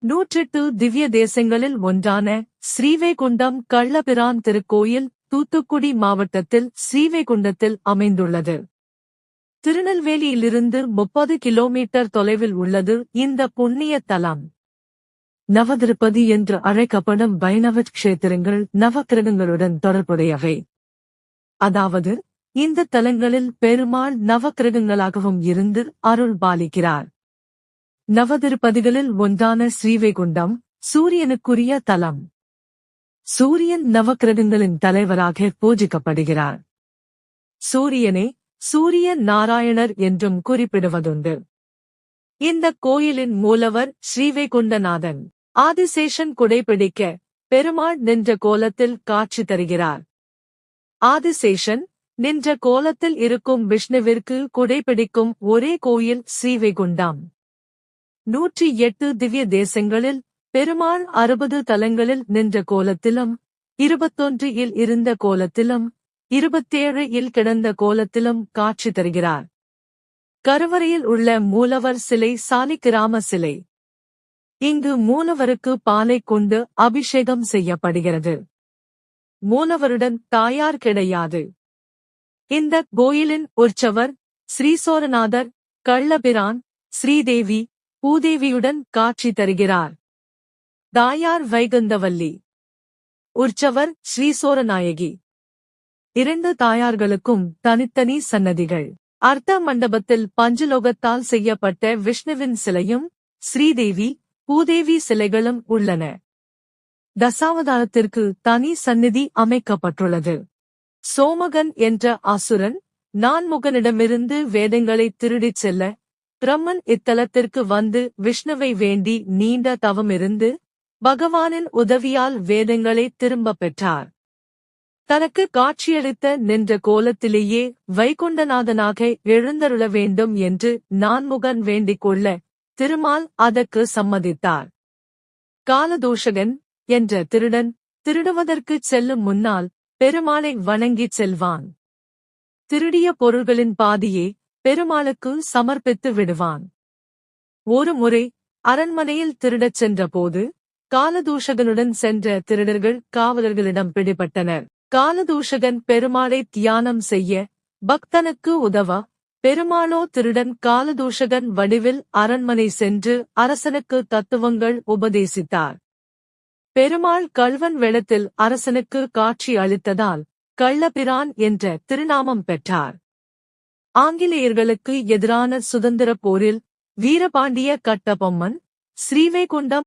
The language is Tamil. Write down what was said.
108 திவ்ய தேசங்களில் ஒன்றான ஸ்ரீவைகுண்டம் கள்ளபிரான் திருக்கோயில் தூத்துக்குடி மாவட்டத்தில் ஸ்ரீவைகுண்டத்தில் அமைந்துள்ளது. திருநெல்வேலியிலிருந்து 30 கிலோமீட்டர் தொலைவில் உள்ளது இந்த புண்ணிய தலம். நவதிருப்பதி என்று அழைக்கப்படும் வைணவ க்ஷேத்திரங்கள் நவக்கிரகங்களுடன் தொடர்புடையவை. அதாவது இந்த தலங்களில் பெருமாள் நவக்கிரகங்களாகவும் இருந்து அருள் பாலிக்கிறார். நவதிருப்பதிகளில் ஒன்றான ஸ்ரீவைகுண்டம் சூரியனுக்குரிய தலம். சூரியன் நவக்கிரகங்களின் தலைவராக பூஜிக்கப்படுகிறார். சூரியனே சூரிய நாராயணர் என்றும் குறிப்பிடுவதுண்டு. இந்த கோயிலின் மூலவர் ஸ்ரீவைகுண்டநாதன். ஆதிசேஷன் குடைபிடிக்க பெருமாள் நின்ற கோலத்தில் காட்சி தருகிறார். ஆதிசேஷன் நின்ற கோலத்தில் இருக்கும் விஷ்ணுவிற்கு குடைபிடிக்கும் ஒரே கோயில் ஸ்ரீவைகுண்டம். 108 திவ்ய தேசங்களில் பெருமாள் 60 தலங்களில் நின்ற கோலத்திலும் 21 இல் இருந்த கோலத்திலும் 27 இல் கிடந்த கோலத்திலும் காட்சி தருகிறார். கருவறையில் உள்ள மூலவர் சிலை சாலிக்கிராம சிலை. இங்கு மூலவருக்கு பாலை கொண்டு அபிஷேகம் செய்யப்படுகிறது. மூலவருடன் தாயார் கிடையாது. இந்த கோயிலின் உற்சவர் ஸ்ரீசோரநாதர் கள்ளபிரான் ஸ்ரீதேவி பூதேவியுடன் காட்சி தருகிறார். தாயார் வைகுந்தவல்லி. உற்சவர் ஸ்ரீசோரநாயகி. 2 தாயார்களுக்கும் தனித்தனி சன்னதிகள். அர்த்த மண்டபத்தில் பஞ்சலோகத்தால் செய்யப்பட்ட விஷ்ணுவின் சிலையும் ஸ்ரீதேவி பூதேவி சிலைகளும் உள்ளன. தசாவதாரத்திற்கு தனி சந்நிதி அமைக்கப்பட்டுள்ளது. சோமகன் என்ற அசுரன் நான்முகனிடமிருந்து வேதங்களை திருடிச் செல்ல பிரம்மன் இத்தலத்திற்கு வந்து விஷ்ணுவை வேண்டி நீண்ட தவமிருந்து பகவானின் உதவியால் வேதங்களை திரும்பப் பெற்றார். தனக்கு காட்சியளித்த நின்ற கோலத்திலேயே வைகுண்டநாதனாக எழுந்தருள வேண்டும் என்று நான்முகன் வேண்டிக் கொள்ள திருமால் அதற்கு சம்மதித்தார். காலதூஷகன் என்ற திருடன் திருடுவதற்குச் செல்லும் முன்னால் பெருமாளை வணங்கிச் செல்வான். திருடிய பொருள்களின் பாதியே பெருமாளுக்கு சமர்ப்பித்து விடுவான். ஒரு முறை அரண்மனையில் திருடச் சென்றபோது காலதூஷகனுடன் சென்ற திருடர்கள் காவலர்களிடம் பிடிபட்டனர். காலதூஷகன் பெருமாளை தியானம் செய்ய பக்தனுக்கு உதவ பெருமாளோ திருடன் காலதூஷகன் வடிவில் அரண்மனை சென்று அரசனுக்கு தத்துவங்கள் உபதேசித்தார். பெருமாள் கள்வன் வேடத்தில் அரசனுக்கு காட்சி அளித்ததால் கள்ளபிரான் என்ற திருநாமம் பெற்றார். ஆங்கிலேயர்களுக்கு எதிரான சுதந்திரப் போரில் வீரபாண்டிய கட்டபொம்மன் ஸ்ரீவைகுண்டம்